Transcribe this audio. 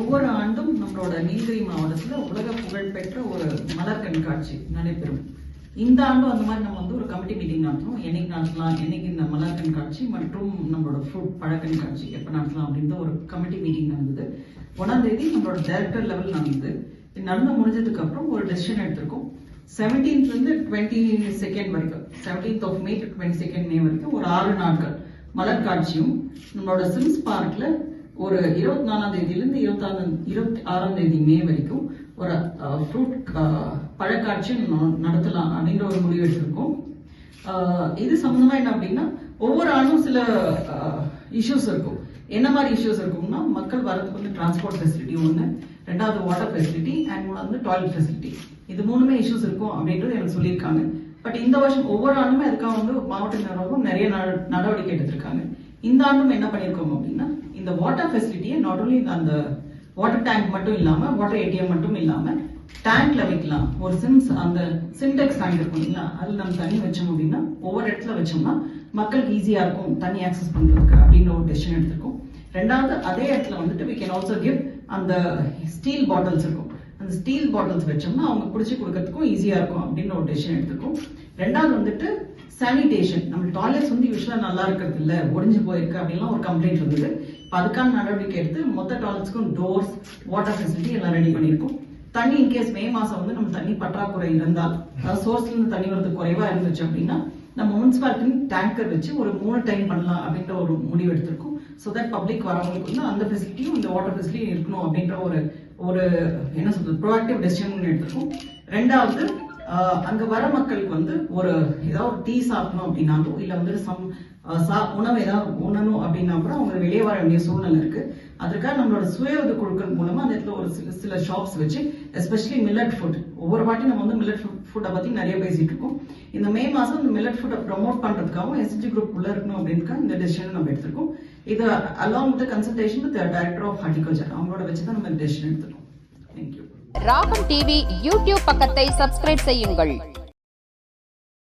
ஒவ்வொரு ஆண்டும் நம்மளோட நீலகிரி மாவட்டத்துல உலக புகழ்பெற்ற ஒரு மலர் கண்காட்சி நடைபெறும். இந்த ஆண்டும் அந்த மாதிரி நம்ம வந்து ஒரு கமிட்டி மீட்டிங் நடத்தணும். என்னைக்கு நடத்தலாம், என்னைக்கு இந்த மலர் கண்காட்சி மற்றும் நம்மளோட ஃப்ரூட் பழ கண்காட்சி எப்ப நடத்தலாம் அப்படின்ற ஒரு கமிட்டி மீட்டிங் நடந்தது. 1ஆம் தேதி நம்மளோட டைரக்டர் லெவல் நடந்தது. இது நடந்து முடிஞ்சதுக்கு அப்புறம் ஒரு டெசிஷன் எடுத்திருக்கோம். 17th இருந்து 22nd வரைக்கும், 17th of May to 22nd May வரைக்கும் ஒரு 6 நாட்கள் மலர் காட்சியும் நம்மளோட சிம்ஸ் பார்க்ல ஒரு 24ஆம் தேதியிலிருந்து 26ஆம் தேதி மே வரைக்கும் ஒரு ஃப்ரூட் பழக்காட்சி நடத்தலாம் அப்படின்ற ஒரு முடிவு எடுத்திருக்கோம். இது சம்பந்தமா என்ன அப்படின்னா, ஒவ்வொரு ஆண்டும் சில இஷ்யூஸ் இருக்கும். என்ன மாதிரி இஷ்யூஸ் இருக்கும்னா, மக்கள் வரதுக்கு வந்து டிரான்ஸ்போர்ட் ஃபெசிலிட்டி ஒன்று, ரெண்டாவது வாட்டர் ஃபெசிலிட்டி அண்ட் மூணாவது டாய்லெட் ஃபெசிலிட்டி. இது மூணுமே இஷ்யூஸ் இருக்கும் அப்படின்றது எனக்கு சொல்லியிருக்காங்க. பட் இந்த வருஷம் ஒவ்வொரு ஆண்டுமே அதுக்காக வந்து மாவட்ட நிர்வாகம் நிறைய நடவடிக்கை எடுத்திருக்காங்க. இந்த ஆண்டும் என்ன பண்ணியிருக்கோம் அப்படின்னா, இந்த வாட்டர் ஃபெசிலிட்டியை நாட் ஓன்லி அந்த வாட்டர் டேங்க் மட்டும் இல்லாம, வாட்டர் ஏடிஎம் மட்டும் இல்லாம டேங்க்ல வைக்கலாம். ஒரு அந்த சின்டெக்ஸ் டேங்க் இருக்கும் இல்லைங்களா, அதுல நம்ம தண்ணி வச்சோம் அப்படின்னா ஒவ்வொரு இடத்துல வச்சோம்னா மக்களுக்கு ஈஸியா இருக்கும் தண்ணி ஆக்சஸ் பண்றதுக்கு அப்படின்ற ஒரு டெசிஷன் எடுத்திருக்கோம். ரெண்டாவது, அதே இடத்துல வந்துட்டு we can also give அந்த ஸ்டீல் பாட்டில்ஸ் இருக்கும். அந்த ஸ்டீல் பாட்டில்ஸ் வச்சோம்னா அவங்க குடிச்சு கொடுக்கறதுக்கும் ஈஸியா இருக்கும் அப்படின்னு ஒரு டெசிஷன் எடுத்திருக்கோம். ரெண்டாவது வந்துட்டு சானிடேஷன். நம்ம டாய்லெட்ஸ் வந்து யூஸ்வலா நல்லா இருக்கிறது இல்ல, ஒடிஞ்சு போயிருக்கு அப்படின்லாம் ஒரு கம்ப்ளைண்ட் வந்தது. இப்போ அதுக்கான நடவடிக்கை எடுத்து மொத்த டாய்லெட்ஸ்க்கும் டோர்ஸ், வாட்டர் ஃபெசிலிட்டி எல்லாம் ரெடி பண்ணியிருக்கோம். தண்ணி இன்கேஸ் மே மாசம் வந்து நம்ம தண்ணி பற்றாக்குறை இருந்தால், அதாவது சோர்ஸ்ல இருந்து தண்ணி வரது குறைவா இருந்துச்சு அப்படின்னா நம்ம முனிசிபாலிட்டி டேங்கர் வச்சு ஒரு 3 டைம் பண்ணலாம் அப்படின்ற ஒரு முடிவு எடுத்திருக்கோம். ஸோ தட் பப்ளிக் வரவங்களுக்கு வந்து அந்த ஃபெசிலிட்டியும் இந்த வாட்டர் ஃபெசிலிட்டியும் இருக்கணும் அப்படின்ற ஒரு என்ன சொல்றது ப்ரோஆக்டிவ் டெசிஷன் எடுத்திருக்கோம். ரெண்டாவது, அங்க வர மக்களுக்கு வந்து ஏதாவது டீ சாப்பிடணும் அப்படின்னாலும், இல்ல வந்து உணவு ஏதாவது உண்ணணும் அப்படின்னா கூட அவங்க வெளியே வர வேண்டிய சூழ்நிலை இருக்கு. அதுக்காக நம்மளோட சுய உதவி குழுக்கள் மூலமா அந்த இடத்துல ஒரு சில ஷாப்ஸ் வச்சு, எஸ்பெஷலி மில்லட் ஃபுட், ஒவ்வொரு வாட்டி நம்ம வந்து மில்லட் ஃபுட்டை பத்தி நிறைய பேசிட்டு இருக்கோம். இந்த மே மாசம் இந்த மில்லட் ஃபுட்டை ப்ரமோட் பண்றதுக்காகவும் எஸ்எஸ்ஜி குரூப் உள்ள இருக்கணும் அப்படின்றதுக்காக இந்த டெசிஷன் நம்ம எடுத்திருக்கோம். இது along with consultation with director of horticulture, அவங்களோட வச்சுதான் நம்ம டெசிஷன் எடுத்திருக்கோம். தேங்க்யூ. ராகம் டிவி யூடியூப் பக்கத்தை சப்ஸ்கிரைப் செய்யுங்கள்.